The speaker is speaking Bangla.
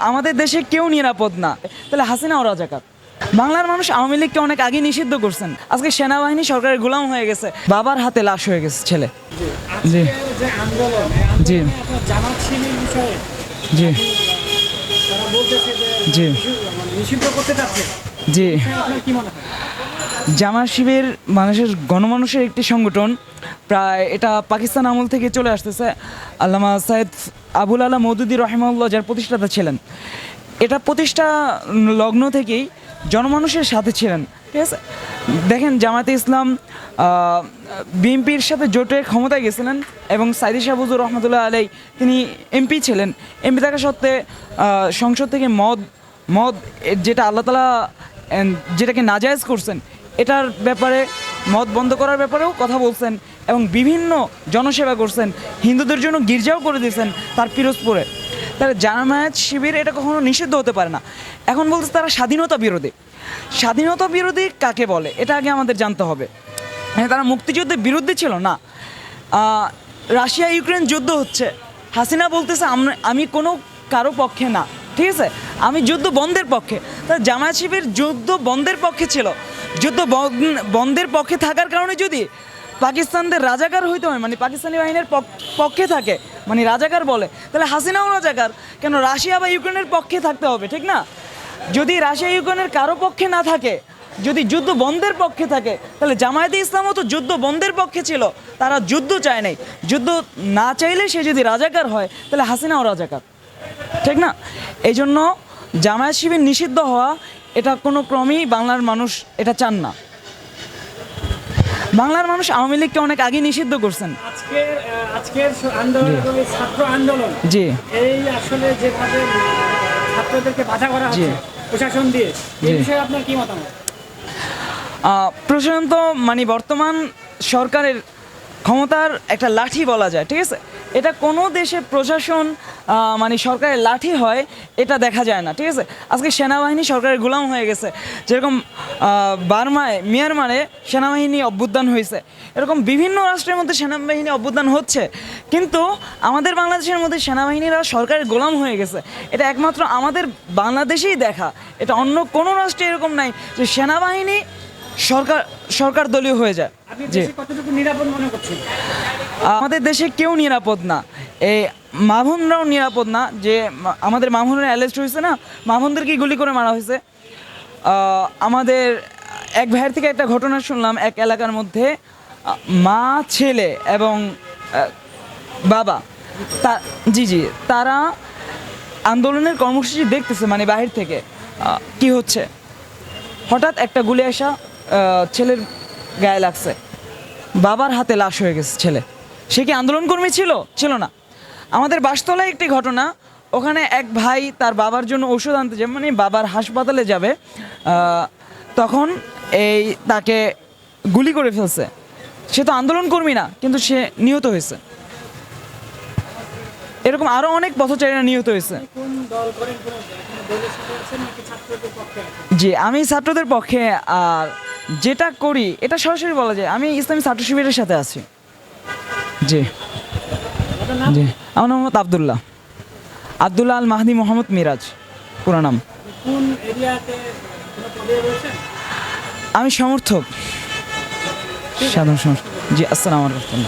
আমাদের দেশে কেউ নিরাপদ না, তাহলে হাসিনা ও রাজাকার। বাংলার মানুষ আওয়ামী লীগকে অনেক আগে নিষিদ্ধ করছেন, আজকে সেনাবাহিনী সরকারের গোলাম হয়ে গেছে, বাবার হাতে লাশ হয়ে গেছে ছেলে। জি জি জি জি জি জামাত শিবির মানুষের গণমানুষের একটি সংগঠন, প্রায় এটা পাকিস্তান আমল থেকে চলে আসতেছে। আল্লামা সাইদ আবুল আলা মওদুদী রহিমাহুল্লাহ যার প্রতিষ্ঠাতা ছিলেন, এটা প্রতিষ্ঠা লগ্ন থেকেই জনমানুষের সাথে ছিলেন। ঠিক আছে, দেখেন জামায়াতে ইসলাম বিএনপির সাথে জোটে ক্ষমতায় গেছিলেন এবং সাইদি শাহ হুজুর রহমতুল্লাহ আলাই তিনি এমপি ছিলেন। এমপি থাকা সত্ত্বে সংসদ থেকে মদ যেটা আল্লাহ তাআলা যেটাকে নাজায়েজ করছেন, এটার ব্যাপারে মদ বন্ধ করার ব্যাপারেও কথা বলছেন এবং বিভিন্ন জনসেবা করছেন, হিন্দুদের জন্য গির্জাও করে দিয়েছেন তার পিরোজপুরে। তাহলে জামায়াত শিবির এটা কখনো নিষিদ্ধ হতে পারে না। এখন বলছে তারা স্বাধীনতা বিরোধী। স্বাধীনতা বিরোধী কাকে বলে এটা আগে আমাদের জানতে হবে। তারা মুক্তিযুদ্ধের বিরুদ্ধে ছিল না। রাশিয়া ইউক্রেন যুদ্ধ হচ্ছে, হাসিনা বলতেছে আমি কোনো কারো পক্ষে না, ঠিক আছে, আমি যুদ্ধ বন্ধের পক্ষে। তাহলে জামায়াত শিবির যুদ্ধ বন্ধের পক্ষে ছিল। যুদ্ধ বন্ধের পক্ষে থাকার কারণে যদি পাকিস্তানদের রাজাকার হইতে হয়, মানে পাকিস্তানি বাহিনীর পক্ষে থাকে, মানে রাজাকার বলে, তাহলে হাসিনাও রাজাকার কেন? রাশিয়া বা ইউক্রেনের পক্ষে থাকতে হবে, ঠিক না? যদি রাশিয়া ইউক্রেনের কারো পক্ষে না থাকে, যদি যুদ্ধ বন্ধের পক্ষে থাকে, তাহলে জামায়াতে ইসলামও তো যুদ্ধ বন্ধের পক্ষে ছিল, তারা যুদ্ধ চায় নাই। যুদ্ধ না চাইলে সে যদি রাজাকার হয়, তাহলে হাসিনাও রাজাকার, ঠিক না? এই জন্য জামায়াত শিবির নিষিদ্ধ হওয়া এটা কোনো ক্রমেই বাংলার মানুষ এটা চান না। বাংলার মানুষ আওয়ামী লীগকে অনেক আগে নিষিদ্ধ করছেন। আজকের আন্দোলন, ছাত্র আন্দোলন, জি, এই আসলে যেভাবে ছাত্রদেরকে বাধা করা হচ্ছে প্রশাসন দিয়ে, এই বিষয়ে আপনার কি মতামত? প্রশাসন তো মানে বর্তমান সরকারের ক্ষমতার একটা লাঠি বলা যায়, ঠিক আছে। এটা কোনো দেশে প্রশাসন মানে সরকারের লাঠি হয় এটা দেখা যায় না, ঠিক আছে। আজকে সেনাবাহিনী সরকারের গোলাম হয়ে গেছে, যেরকম মিয়ানমারে সেনাবাহিনী অভ্যুত্থান হয়েছে, এরকম বিভিন্ন রাষ্ট্রের মধ্যে সেনাবাহিনী অভ্যুত্থান হচ্ছে, কিন্তু আমাদের বাংলাদেশের মধ্যে সেনাবাহিনীরা সরকারের গোলাম হয়ে গেছে। এটা একমাত্র আমাদের বাংলাদেশেই দেখা, এটা অন্য কোনো রাষ্ট্রে এরকম নাই যে সেনাবাহিনী সরকার দলীয় হয়ে যায়। জি, কতটুকু নিরাপদ মনে করছেন? আমাদের দেশে কেউ নিরাপদ না, এই মামুনরাও নিরাপদ না। যে আমাদের মামুনের অ্যারেস্ট হয়েছে না, মামুনদেরকে গুলি করে মারা হয়েছে। আমাদের এক ভাইয়ের থেকে একটা ঘটনা শুনলাম, এক এলাকার মধ্যে মা, ছেলে এবং বাবা জি তারা আন্দোলনের কর্মসূচি দেখতেছে, মানে বাহির থেকে কি হচ্ছে, হঠাৎ একটা গুলি আসা ছেলের গায়ে লাগছে, বাবার হাতে লাশ হয়ে গেছে ছেলে। সে কি আন্দোলনকর্মী ছিল না। আমাদের বাসতলায় একটি ঘটনা, ওখানে এক ভাই তার বাবার জন্য ওষুধ আনতে যাবে, মানে বাবার হাসপাতালে যাবে, তখন তাকে গুলি করে ফেলছে। সে তো আন্দোলনকর্মী না, কিন্তু সে নিহত হয়েছে। এরকম আরও অনেক পথচারীরা নিহত হয়েছে। জি, আমি ছাত্রদের পক্ষে, আর যেটা করি এটা সরাসরি বলা যায় আমি ইসলামী ছাত্র শিবিরের সাথে আছি। জি জি আমার নাম মোহাম্মদ আবদুল্লাহ আল মাহদি মোহাম্মদ মিরাজ পুরো নাম। আমি সমর্থক, সাধারণ সমর্থক। জি, আসসালামু আলাইকুম।